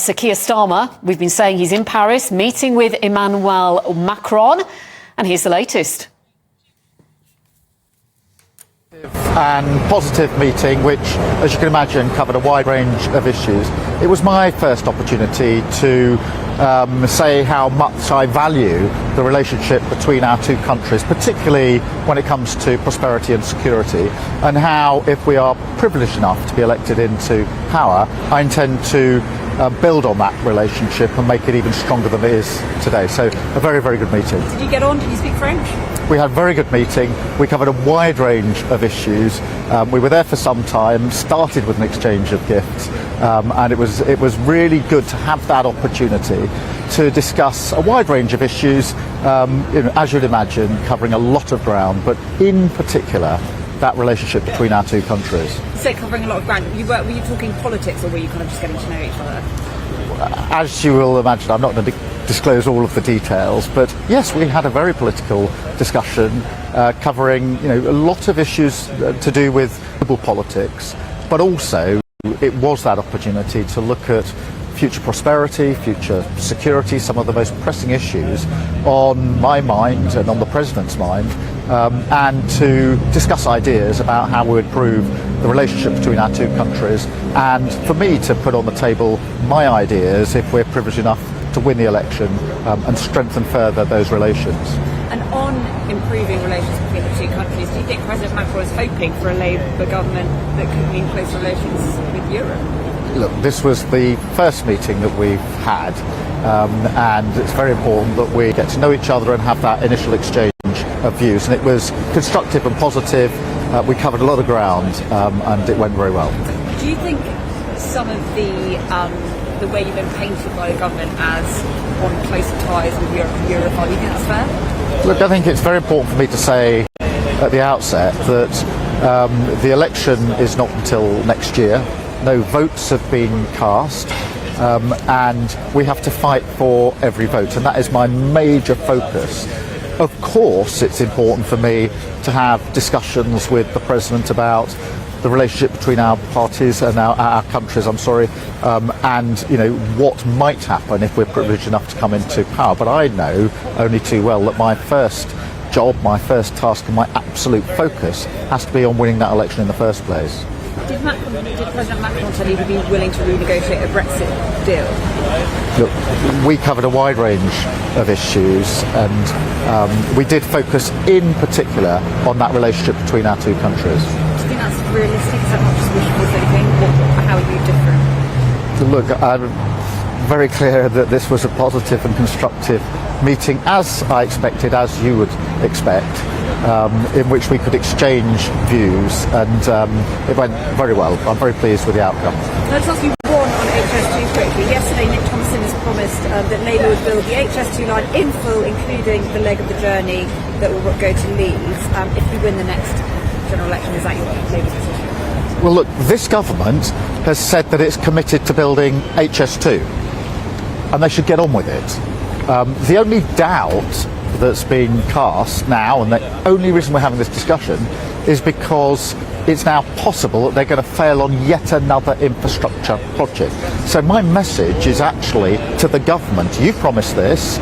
Sir Keir Starmer. We've been saying he's in Paris meeting with Emmanuel Macron, and here's the latest. And positive meeting, which, as you can imagine, covered a wide range of issues. It was my first opportunity to say how much I value the relationship between our two countries, particularly when it comes to prosperity and security, and how, if we are privileged enough to be elected into power, I intend to build on that relationship and make it even stronger than it is today. So a very, very good meeting. Did you get on? Did you speak French? We had a very good meeting. We covered a wide range of issues. We were there for some time, started with an exchange of gifts, and it was really good to have that opportunity to discuss a wide range of issues, as you'd imagine, covering a lot of ground, but in particular, that relationship between our two countries. You said covering a lot of ground. Were you talking politics, or were you kind of just getting to know each other? As you will imagine, I'm not going to disclose all of the details, but yes, we had a very political discussion covering a lot of issues to do with global politics, but also it was that opportunity to look at future prosperity, future security, some of the most pressing issues on my mind and on the President's mind, and to discuss ideas about how we improve the relationship between our two countries, and for me to put on the table my ideas if we're privileged enough to win the election and strengthen further those relations. And on improving relations between the two countries, do you think President Macron is hoping for a Labour government that could mean close relations with Europe? Look, this was the first meeting that we've had, and it's very important that we get to know each other and have that initial exchange of views. And it was constructive and positive. We covered a lot of ground, and it went very well. Do you think some of the way you've been painted by the government as on closer ties with Europe, do you think that's fair? Look, I think it's very important for me to say at the outset that the election is not until next year. No votes have been cast, and we have to fight for every vote, and that is my major focus. Of course, it's important for me to have discussions with the President about the relationship between our parties and our countries, and what might happen if we're privileged enough to come into power. But I know only too well that my first job, my first task, and my absolute focus has to be on winning that election in the first place. Did President Macron tell you he'd be willing to renegotiate a Brexit deal? Look, we covered a wide range of issues, and we did focus in particular on that relationship between our two countries. Do you think that's realistic? Is that not just wishful thinking? How are you different? Look, I'm very clear that this was a positive and constructive meeting, as I expected, as you would expect, in which we could exchange views, and it went very well. I'm very pleased with the outcome. Can I just ask you one on HS2 quickly? Yesterday, Nick Thompson has promised that Labour would build the HS2 line in full, including the leg of the journey that will go to Leeds. If we win the next general election, is that your Labour's position? Well, look, this government has said that it's committed to building HS2, and they should get on with it. The only doubt that's been cast now, and the only reason we're having this discussion, is because it's now possible that they're going to fail on yet another infrastructure project. So my message is actually to the government: you promised this,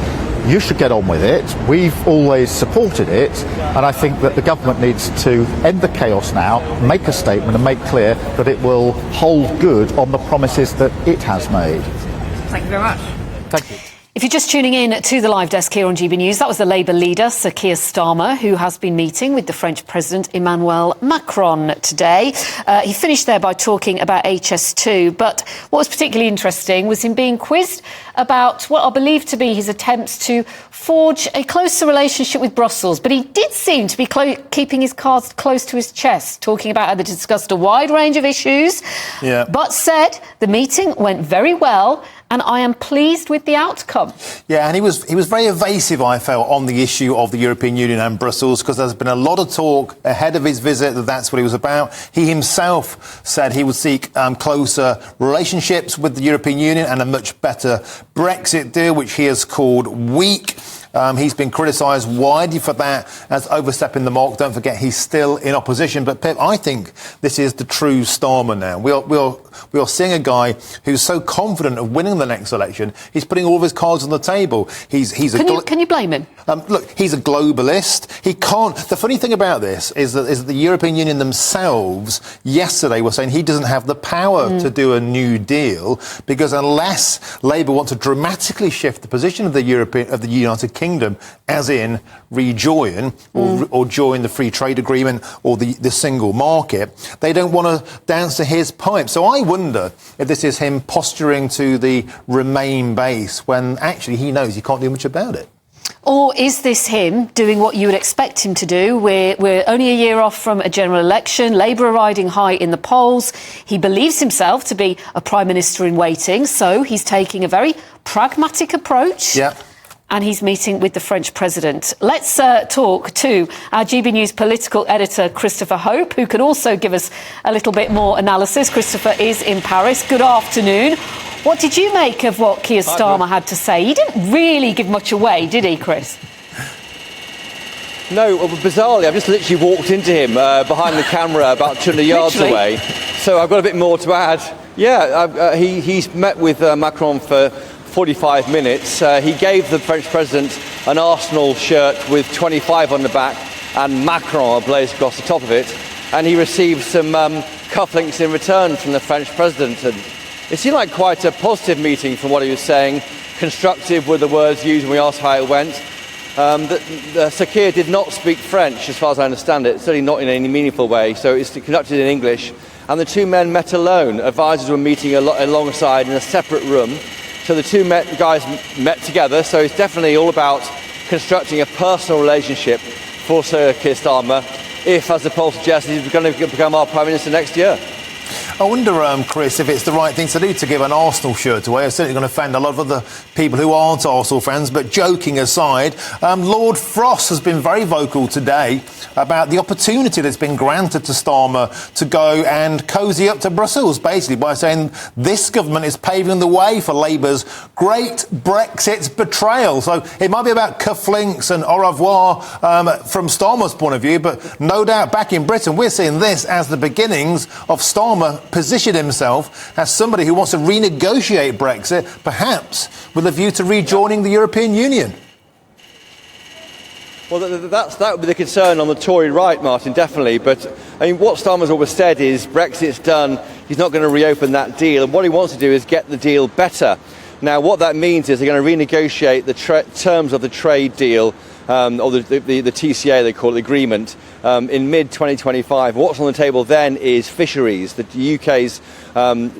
you should get on with it. We've always supported it, and I think that the government needs to end the chaos now, make a statement and make clear that it will hold good on the promises that it has made. Thank you very much. Thank you. If you're just tuning in to the live desk here on GB News, that was the Labour leader, Sir Keir Starmer, who has been meeting with the French President Emmanuel Macron today. He finished there by talking about HS2, but what was particularly interesting was him being quizzed about what are believed to be his attempts to forge a closer relationship with Brussels. But he did seem to be keeping his cards close to his chest, talking about how they discussed a wide range of issues, but said the meeting went very well, and I am pleased with the outcome. Yeah, and he was very evasive, I felt, on the issue of the European Union and Brussels, because there's been a lot of talk ahead of his visit that that's what he was about. He himself said he would seek closer relationships with the European Union and a much better Brexit deal, which he has called weak. He's been criticised widely for that as overstepping the mark. Don't forget, he's still in opposition. But Pip, I think this is the true Starmer now. We are seeing a guy who's so confident of winning the next election. He's putting all of his cards on the table. Can you blame him? Look, he's a globalist. He can't. The funny thing about this is that the European Union themselves yesterday were saying he doesn't have the power to do a New Deal, because unless Labour want to dramatically shift the position of the United Kingdom, as in rejoin or join the free trade agreement or the single market, they don't want to dance to his pipe. So I wonder if this is him posturing to the Remain base when actually he knows he can't do much about it. Or is this him doing what you would expect him to do? We're only a year off from a general election. Labour are riding high in the polls. He believes himself to be a Prime Minister in waiting, so he's taking a very pragmatic approach. Yeah. And he's meeting with the French President. Let's talk to our GB News political editor, Christopher Hope, who can also give us a little bit more analysis. Christopher is in Paris. Good afternoon. What did you make of what Keir Starmer had to say? He didn't really give much away, did he, Chris? No, bizarrely, I've just literally walked into him behind the camera about 200 yards away. So I've got a bit more to add. Yeah, he's met with Macron for 45 minutes. He gave the French president an Arsenal shirt with 25 on the back and Macron blazed across the top of it. And he received some cufflinks in return from the French president. And it seemed like quite a positive meeting from what he was saying. Constructive were the words used when we asked how it went. Sir Keir did not speak French, as far as I understand it, certainly not in any meaningful way, so it's conducted in English. And the two men met alone. Advisors were meeting alongside in a separate room. So the two guys met together, so it's definitely all about constructing a personal relationship for Sir Keir Starmer, if, as the poll suggests, he's going to become our Prime Minister next year. I wonder, Chris, if it's the right thing to do to give an Arsenal shirt away. It's certainly going to offend a lot of other people who aren't Arsenal fans, but joking aside, Lord Frost has been very vocal today about the opportunity that's been granted to Starmer to go and cosy up to Brussels, basically, by saying this government is paving the way for Labour's great Brexit betrayal. So it might be about cufflinks and au revoir from Starmer's point of view, but no doubt back in Britain, we're seeing this as the beginnings of Starmer position himself as somebody who wants to renegotiate Brexit, perhaps with a view to rejoining the European Union. Well, that would be the concern on the Tory right, Martin, definitely. But I mean, what Starmer's always said is Brexit's done, he's not going to reopen that deal. And what he wants to do is get the deal better. Now, what that means is they're going to renegotiate the terms of the trade deal, or the TCA, they call it, the agreement, in mid-2025. What's on the table then is fisheries. The UK's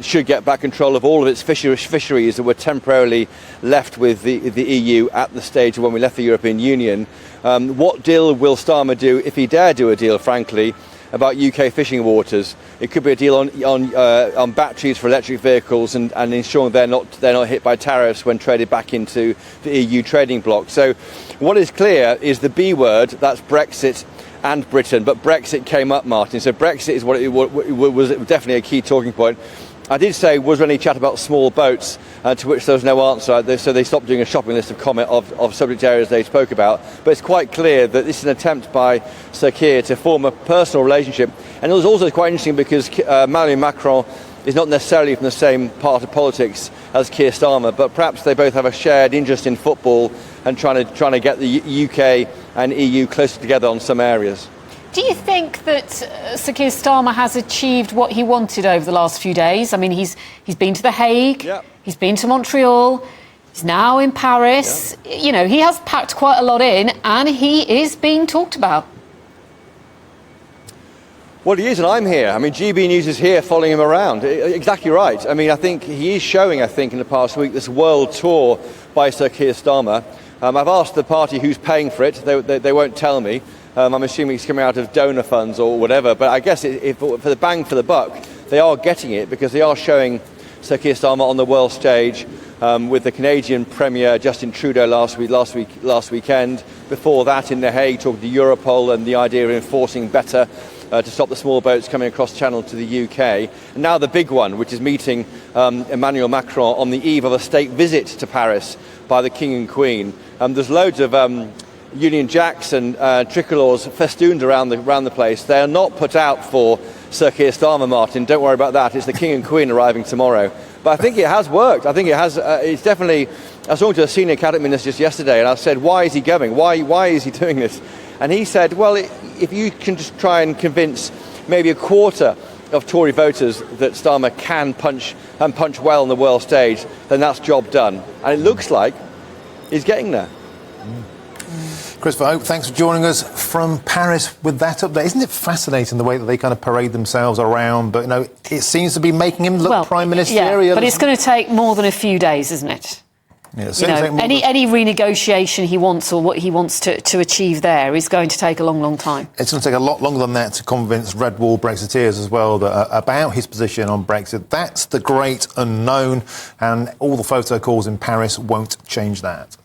should get back control of all of its fisheries that were temporarily left with the EU at the stage of when we left the European Union. What deal will Starmer do, if he dare do a deal, frankly, about UK fishing waters? It could be a deal on batteries for electric vehicles and ensuring they're not hit by tariffs when traded back into the EU trading bloc. So what is clear is the B word, that's Brexit and Britain, but Brexit came up, Martin. So Brexit is what was definitely a key talking point. I did say, was there any chat about small boats, to which there was no answer, so they stopped doing a shopping list of subject areas they spoke about. But it's quite clear that this is an attempt by Sir Keir to form a personal relationship. And it was also quite interesting because Emmanuel Macron is not necessarily from the same part of politics as Keir Starmer, but perhaps they both have a shared interest in football and trying to get the UK and EU closer together on some areas. Do you think that Sir Keir Starmer has achieved what he wanted over the last few days? I mean, he's been to The Hague, he's been to Montreal, he's now in Paris. You know, he has packed quite a lot in, and he is being talked about. Well, he is, and I'm here. I mean, GB News is here following him around. Exactly right. I mean, I think he is showing, in the past week, this world tour by Sir Keir Starmer. I've asked the party who's paying for it. They won't tell me. I'm assuming it's coming out of donor funds or whatever. But I guess for the bang for the buck, they are getting it because they are showing Sir Keir Starmer on the world stage with the Canadian Premier Justin Trudeau last weekend. Before that, in The Hague, talking to Europol and the idea of enforcing better to stop the small boats coming across Channel to the UK. And now the big one, which is meeting Emmanuel Macron on the eve of a state visit to Paris by the King and Queen. There's loads of Union Jacks and tricolours festooned around the place. They are not put out for Sir Keir Starmer, Martin. Don't worry about that. It's the King and Queen arriving tomorrow. But I think it has worked. I think it has. It's definitely. I was talking to a senior cabinet minister just yesterday, and I said, "Why is he going? Why is he doing this?" And he said, "Well, if you can just try and convince maybe a quarter of Tory voters that Starmer can punch well on the world stage, then that's job done." And it looks like he's getting there. Christopher Hope, thanks for joining us from Paris with that update. Isn't it fascinating the way that they kind of parade themselves around? But, it seems to be making him look prime ministerial. Yeah, but it's going to take more than a few days, isn't it? Yeah, any renegotiation he wants or what he wants to achieve there is going to take a long, long time. It's going to take a lot longer than that to convince red wall Brexiteers as well about his position on Brexit. That's the great unknown, and all the photo calls in Paris won't change that.